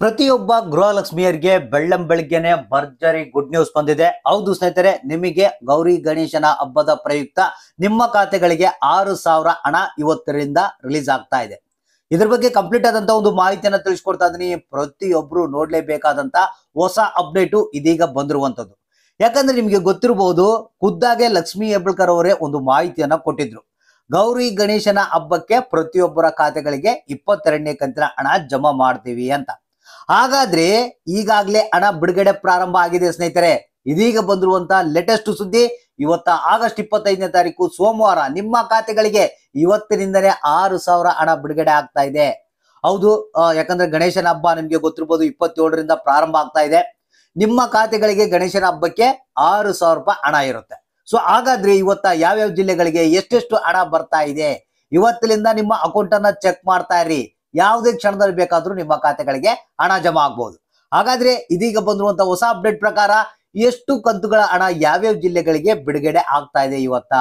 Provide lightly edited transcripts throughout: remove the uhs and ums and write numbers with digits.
ಪ್ರತಿಯೊಬ್ಬ ಗೃಹಲಕ್ಷ್ಮಿಯರಿಗೆ ಬೆಳ್ಳಂಬೆಳಗ್ಗೆನೆ ಭರ್ಜರಿ good news ಬಂದಿದೆ. ಹೌದು ಸ್ನೇಹಿತರೆ, ನಿಮಗೆ ಗೌರಿ ಗಣೇಶನ ಹಬ್ಬದ ಪ್ರಯುಕ್ತ ನಿಮ್ಮ ಖಾತೆಗಳಿಗೆ 6,000 ಹಣ ಇವತ್ತರಿಂದ ರಿಲೀಸ್ ಆಗ್ತಾ ಇದೆ. ಇದ್ರ ಬಗ್ಗೆ ಕಂಪ್ಲೀಟ್ ಆದಂತ ಒಂದು ಮಾಹಿತಿಯನ್ನ ತಿಳಿಸ್ಕೊಡ್ತಾ ಇದೀನಿ. ಪ್ರತಿಯೊಬ್ರು ನೋಡ್ಲೇಬೇಕಾದಂತ ಹೊಸ ಅಪ್ಡೇಟು ಇದೀಗ ಬಂದಿರುವಂತದ್ದು. ಯಾಕಂದ್ರೆ ನಿಮಗೆ ಗೊತ್ತಿರಬಹುದು, ಖುದ್ದಾಗೆ ಲಕ್ಷ್ಮೀ ಹೆಬ್ಬಾಳ್ಕರ್ ಅವರೇ ಒಂದು ಮಾಹಿತಿಯನ್ನ ಕೊಟ್ಟಿದ್ರು. ಗೌರಿ ಗಣೇಶನ ಹಬ್ಬಕ್ಕೆ ಪ್ರತಿಯೊಬ್ಬರ ಖಾತೆಗಳಿಗೆ 22ನೇ ಕಂತಿನ ಹಣ ಜಮಾ ಮಾಡ್ತೀವಿ ಅಂತ. ಹಾಗಾದ್ರೆ ಈಗಾಗಲೇ ಹಣ ಬಿಡುಗಡೆ ಪ್ರಾರಂಭ ಆಗಿದೆ ಸ್ನೇಹಿತರೆ. ಇದೀಗ ಬಂದಿರುವಂತ ಲೇಟೆಸ್ಟ್ ಸುದ್ದಿ, ಇವತ್ತ ಆಗಸ್ಟ್ 25ನೇ ತಾರೀಕು ಸೋಮವಾರ ನಿಮ್ಮ ಖಾತೆಗಳಿಗೆ ಇವತ್ತಿನಿಂದಲೇ 6,000 ಹಣ ಬಿಡುಗಡೆ ಆಗ್ತಾ ಇದೆ. ಹೌದು, ಯಾಕಂದ್ರೆ ಗಣೇಶನ ಹಬ್ಬ ನಿಮ್ಗೆ ಗೊತ್ತಿರ್ಬೋದು 27ರಿಂದ ಪ್ರಾರಂಭ ಆಗ್ತಾ ಇದೆ. ನಿಮ್ಮ ಖಾತೆಗಳಿಗೆ ಗಣೇಶನ ಹಬ್ಬಕ್ಕೆ 6,000 ರೂಪಾಯಿ ಹಣ ಇರುತ್ತೆ. ಸೊ ಹಾಗಾದ್ರೆ ಇವತ್ತ ಯಾವ್ಯಾವ ಜಿಲ್ಲೆಗಳಿಗೆ ಎಷ್ಟೆಷ್ಟು ಹಣ ಬರ್ತಾ ಇದೆ, ಇವತ್ತಿನಿಂದ ನಿಮ್ಮ ಅಕೌಂಟ್ ಅನ್ನ ಚೆಕ್ ಮಾಡ್ತಾ ಇರಿ. ಯಾವುದೇ ಕ್ಷಣದಲ್ಲಿ ಬೇಕಾದ್ರೂ ನಿಮ್ಮ ಖಾತೆಗಳಿಗೆ ಹಣ ಜಮಾ ಆಗ್ಬಹುದು. ಹಾಗಾದ್ರೆ ಇದೀಗ ಬಂದಿರುವಂತ ಹೊಸ ಅಪ್ಡೇಟ್ ಪ್ರಕಾರ ಎಷ್ಟು ಕಂತುಗಳ ಹಣ ಯಾವ್ಯಾವ ಜಿಲ್ಲೆಗಳಿಗೆ ಬಿಡುಗಡೆ ಆಗ್ತಾ ಇದೆ, ಇವತ್ತ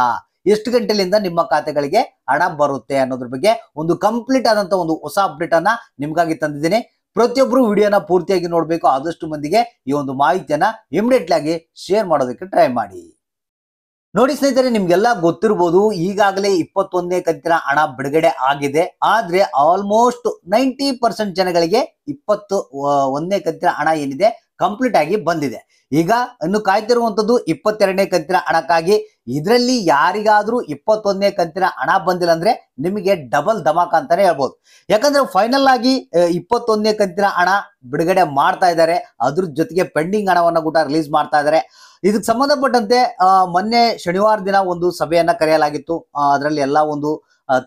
ಎಷ್ಟು ಗಂಟೆಲಿಂದ ನಿಮ್ಮ ಖಾತೆಗಳಿಗೆ ಹಣ ಬರುತ್ತೆ ಅನ್ನೋದ್ರ ಬಗ್ಗೆ ಒಂದು ಕಂಪ್ಲೀಟ್ ಆದಂತ ಒಂದು ಹೊಸ ಅಪ್ಡೇಟ್ ಅನ್ನ ನಿಮ್ಗಾಗಿ ತಂದಿದ್ದೀನಿ. ಪ್ರತಿಯೊಬ್ರು ವಿಡಿಯೋನ ಪೂರ್ತಿಯಾಗಿ ನೋಡ್ಬೇಕು. ಆದಷ್ಟು ಮಂದಿಗೆ ಈ ಒಂದು ಮಾಹಿತಿಯನ್ನ ಇಮಿಡಿಯೇಟ್ಲಿ ಆಗಿ ಶೇರ್ ಮಾಡೋದಕ್ಕೆ ಟ್ರೈ ಮಾಡಿ. ನೋಡಿ ಸ್ನೇಹಿತರೆ, ನಿಮ್ಗೆಲ್ಲ ಗೊತ್ತಿರ್ಬೋದು, ಈಗಾಗಲೇ 21ನೇ ಕಂತಿನ ಹಣ ಬಿಡುಗಡೆ ಆಗಿದೆ. ಆದ್ರೆ ಆಲ್ಮೋಸ್ಟ್ 90% ಜನಗಳಿಗೆ 21ನೇ ಕಂತಿನ ಹಣ ಏನಿದೆ ಕಂಪ್ಲೀಟ್ ಆಗಿ ಬಂದಿದೆ. ಈಗ ಇನ್ನು ಕಾಯ್ತಿರುವಂತದ್ದು 22ನೇ ಕಂತಿನ ಹಣಕ್ಕಾಗಿ. ಇದರಲ್ಲಿ ಯಾರಿಗಾದ್ರೂ 21ನೇ ಕಂತಿನ ಹಣ ಬಂದಿಲ್ಲ ಅಂದ್ರೆ ನಿಮಗೆ ಡಬಲ್ ಧಮಾಕ ಅಂತಾನೆ ಹೇಳ್ಬೋದು. ಯಾಕಂದ್ರೆ ಫೈನಲ್ ಆಗಿ 21ನೇ ಕಂತಿನ ಹಣ ಬಿಡುಗಡೆ ಮಾಡ್ತಾ ಇದ್ದಾರೆ. ಅದ್ರ ಜೊತೆಗೆ ಪೆಂಡಿಂಗ್ ಹಣವನ್ನ ಕೂಡ ರಿಲೀಸ್ ಮಾಡ್ತಾ ಇದ್ದಾರೆ. ಇದಕ್ಕೆ ಸಂಬಂಧಪಟ್ಟಂತೆ ಮೊನ್ನೆ ಶನಿವಾರ ದಿನ ಒಂದು ಸಭೆಯನ್ನ ಕರೆಯಲಾಗಿತ್ತು. ಅದರಲ್ಲಿ ಎಲ್ಲಾ ಒಂದು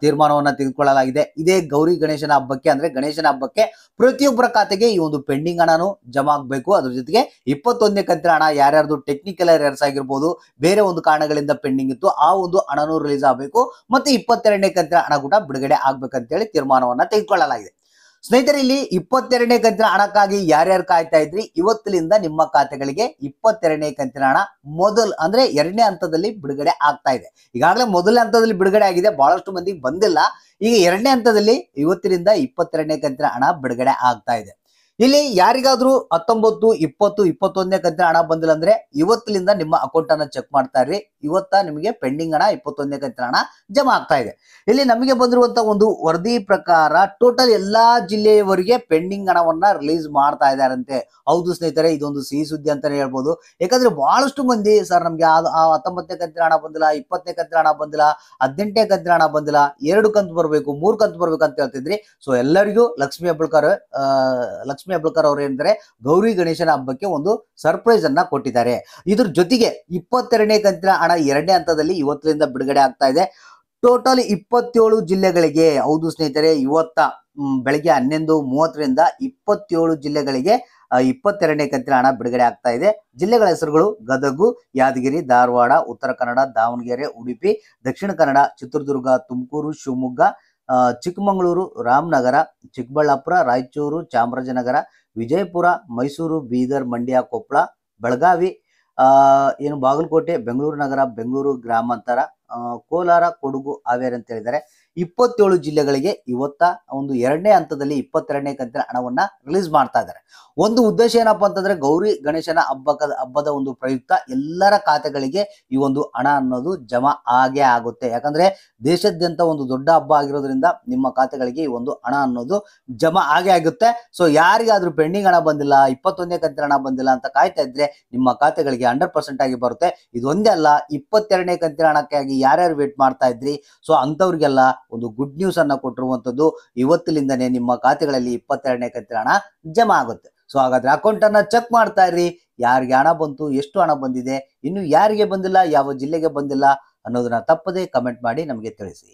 ತೀರ್ಮಾನವನ್ನ ತೆಗೆದುಕೊಳ್ಳಲಾಗಿದೆ. ಇದೇ ಗೌರಿ ಗಣೇಶನ ಹಬ್ಬಕ್ಕೆ, ಅಂದ್ರೆ ಗಣೇಶನ ಹಬ್ಬಕ್ಕೆ ಪ್ರತಿಯೊಬ್ಬರ ಖಾತೆಗೆ ಈ ಒಂದು ಪೆಂಡಿಂಗ್ ಹಣನು ಜಮಾ ಆಗ್ಬೇಕು. ಅದ್ರ ಜೊತೆಗೆ 21ನೇ ಕಂತಿನ ಹಣ ಯಾರ್ಯಾರ್ದು ಟೆಕ್ನಿಕಲ್ ಎರರ್ಸ್ ಆಗಿರ್ಬೋದು, ಬೇರೆ ಒಂದು ಕಾರಣಗಳಿಂದ ಪೆಂಡಿಂಗ್ ಇತ್ತು, ಆ ಒಂದು ಹಣನು ರಿಲೀಸ್ ಆಗಬೇಕು. ಮತ್ತೆ 22ನೇ ಕಂತಿನ ಹಣ ಕೂಡ ಬಿಡುಗಡೆ ಆಗ್ಬೇಕಂತೇಳಿ ತೀರ್ಮಾನವನ್ನ ತೆಗೆದುಕೊಳ್ಳಲಾಗಿದೆ. ಸ್ನೇಹಿತರೆ, ಇಲ್ಲಿ 22ನೇ ಕಂತಿನ ಹಣಕ್ಕಾಗಿ ಯಾರ್ಯಾರು ಕಾಯ್ತಾ ಇದ್ರಿ, ಇವತ್ತಿನಿಂದ ನಿಮ್ಮ ಖಾತೆಗಳಿಗೆ 22ನೇ ಕಂತಿನ ಹಣ ಅಂದ್ರೆ 2ನೇ ಹಂತದಲ್ಲಿ ಬಿಡುಗಡೆ ಆಗ್ತಾ ಇದೆ. ಈಗಾಗಲೇ ಮೊದಲನೇ ಹಂತದಲ್ಲಿ ಬಿಡುಗಡೆ ಆಗಿದೆ, ಬಹಳಷ್ಟು ಮಂದಿಗೆ ಬಂದಿಲ್ಲ. ಈಗ 2ನೇ ಹಂತದಲ್ಲಿ ಇವತ್ತಿನಿಂದ 22ನೇ ಕಂತಿನ ಹಣ ಬಿಡುಗಡೆ ಆಗ್ತಾ ಇದೆ. ಇಲ್ಲಿ ಯಾರಿಗಾದ್ರೂ 19, 20, 21ನೇ ಕಂತಿನ ಹಣ ಬಂದಿಲ್ಲ ಅಂದ್ರೆ ಇವತ್ತಿನಿಂದ ನಿಮ್ಮ ಅಕೌಂಟ್ ಅನ್ನ ಚೆಕ್ ಮಾಡ್ತಾ ಇರ್ರಿ. ಇವತ್ತ ನಿಮಗೆ ಪೆಂಡಿಂಗ್ ಹಣ 21ನೇ ಕಂತಿನ ಹಣ ಜಮಾ ಆಗ್ತಾ ಇದೆ. ಇಲ್ಲಿ ನಮಗೆ ಬಂದಿರುವಂತ ಒಂದು ವರದಿ ಪ್ರಕಾರ ಟೋಟಲ್ ಎಲ್ಲಾ ಜಿಲ್ಲೆಯವರಿಗೆ ಪೆಂಡಿಂಗ್ ಹಣವನ್ನ ರಿಲೀಸ್ ಮಾಡ್ತಾ ಇದ್ದಾರಂತೆ. ಹೌದು ಸ್ನೇಹಿತರೆ, ಇದೊಂದು ಸಿಹಿ ಸುದ್ದಿ ಅಂತಾನೆ ಹೇಳ್ಬೋದು. ಯಾಕಂದ್ರೆ ಬಹಳಷ್ಟು ಮಂದಿ, ಸರ್ ನಮ್ಗೆ 19ನೇ ಕಂತಿನ ಹಣ ಬಂದಿಲ್ಲ, 20ನೇ ಕಂತಿನ ಹಣ ಬಂದಿಲ್ಲ, 18ನೇ ಕಂತಿನ ಹಣ ಬಂದಿಲ್ಲ, 2 ಕಂತು ಬರ್ಬೇಕು, 3 ಕಂತು ಬರ್ಬೇಕು ಅಂತ ಹೇಳ್ತಿದ್ರಿ. ಸೊ ಎಲ್ಲರಿಗೂ ಲಕ್ಷ್ಮೀ ಹೆಬ್ಬಾಳ್ಕರ್ ಅವರು ಏನಂದ್ರೆ ಗೌರಿ ಗಣೇಶನ ಹಬ್ಬಕ್ಕೆ ಒಂದು ಸರ್ಪ್ರೈಸ್ ಅನ್ನ ಕೊಟ್ಟಿದ್ದಾರೆ. ಇದ್ರ ಜೊತೆಗೆ 22ನೇ ಕಂತಿನ ಹಣ 2ನೇ ಹಂತದಲ್ಲಿ ಇವತ್ತಿನಿಂದ ಬಿಡುಗಡೆ ಆಗ್ತಾ ಇದೆ. ಟೋಟಲ್ 27 ಜಿಲ್ಲೆಗಳಿಗೆ, ಹೌದು ಸ್ನೇಹಿತರೆ, ಇವತ್ತ ಬೆಳಗ್ಗೆ 11:30ರಿಂದ 27 ಜಿಲ್ಲೆಗಳಿಗೆ 22ನೇ ಕಂತಿನ ಹಣ ಬಿಡುಗಡೆ ಆಗ್ತಾ ಇದೆ. ಜಿಲ್ಲೆಗಳ ಹೆಸರುಗಳು: ಗದಗು, ಯಾದಗಿರಿ, ಧಾರವಾಡ, ಉತ್ತರ ಕನ್ನಡ, ದಾವಣಗೆರೆ, ಉಡುಪಿ, ದಕ್ಷಿಣ ಕನ್ನಡ, ಚಿತ್ರದುರ್ಗ, ತುಮಕೂರು, ಶಿವಮೊಗ್ಗ, ಚಿಕ್ಕಮಗಳೂರು, ರಾಮನಗರ, ಚಿಕ್ಕಬಳ್ಳಾಪುರ, ರಾಯಚೂರು, ಚಾಮರಾಜನಗರ, ವಿಜಯಪುರ, ಮೈಸೂರು, ಬೀದರ್, ಮಂಡ್ಯ, ಕೊಪ್ಪಳ, ಬೆಳಗಾವಿ, ಬಾಗಲಕೋಟೆ, ಬೆಂಗಳೂರು ನಗರ, ಬೆಂಗಳೂರು ಗ್ರಾಮಾಂತರ, ಕೋಲಾರ, ಕೊಡಗು, ಹಾವೇರಿ ಅಂತ ಹೇಳಿದ್ದಾರೆ. 27 ಜಿಲ್ಲೆಗಳಿಗೆ ಇವತ್ತ ಒಂದು 2ನೇ ಹಂತದಲ್ಲಿ 22ನೇ ಕಂತಿನ ಹಣವನ್ನ ರಿಲೀಸ್ ಮಾಡ್ತಾ ಇದ್ದಾರೆ. ಒಂದು ಉದ್ದೇಶ ಏನಪ್ಪಾ ಅಂತಂದ್ರೆ, ಗೌರಿ ಗಣೇಶನ ಹಬ್ಬದ ಒಂದು ಪ್ರಯುಕ್ತ ಎಲ್ಲರ ಖಾತೆಗಳಿಗೆ ಈ ಒಂದು ಹಣ ಅನ್ನೋದು ಜಮಾ ಆಗೇ ಆಗುತ್ತೆ. ಯಾಕಂದ್ರೆ ದೇಶಾದ್ಯಂತ ಒಂದು ದೊಡ್ಡ ಹಬ್ಬ ಆಗಿರೋದ್ರಿಂದ ನಿಮ್ಮ ಖಾತೆಗಳಿಗೆ ಈ ಒಂದು ಹಣ ಅನ್ನೋದು ಜಮಾ ಆಗೇ ಆಗುತ್ತೆ. ಸೊ ಯಾರಿಗಾದ್ರೂ ಪೆಂಡಿಂಗ್ ಹಣ ಬಂದಿಲ್ಲ, 21ನೇ ಕಂತಿನ ಹಣ ಬಂದಿಲ್ಲ ಅಂತ ಕಾಯ್ತಾ ಇದ್ರೆ ನಿಮ್ಮ ಖಾತೆಗಳಿಗೆ 100% ಆಗಿ ಬರುತ್ತೆ. ಇದೊಂದೇ ಅಲ್ಲ, 22ನೇ ಕಂತಿನ ಹಣಕ್ಕಾಗಿ ಯಾರ್ಯಾರು ವೇಟ್ ಮಾಡ್ತಾ ಇದ್ರಿ, ಸೊ ಅಂತವ್ರಿಗೆಲ್ಲ ಒಂದು ಗುಡ್ ನ್ಯೂಸ್ ಅನ್ನ ಕೊಟ್ಟಿರುವಂತದ್ದು. ಇವತ್ತಿನಿಂದನೇ ನಿಮ್ಮ ಖಾತೆಗಳಲ್ಲಿ 22ನೇ ಕಂತಿನ ಹಣ ಜಮಾ ಆಗುತ್ತೆ. ಸೊ ಹಾಗಾದ್ರೆ ಅಕೌಂಟ್ ಅನ್ನ ಚೆಕ್ ಮಾಡ್ತಾ ಇರ್ರಿ. ಯಾರಿಗೆ ಹಣ ಬಂತು, ಎಷ್ಟು ಹಣ ಬಂದಿದೆ, ಇನ್ನು ಯಾರಿಗೆ ಬಂದಿಲ್ಲ, ಯಾವ ಜಿಲ್ಲೆಗೆ ಬಂದಿಲ್ಲ ಅನ್ನೋದನ್ನ ತಪ್ಪದೆ ಕಮೆಂಟ್ ಮಾಡಿ ನಮಗೆ ತಿಳಿಸಿ.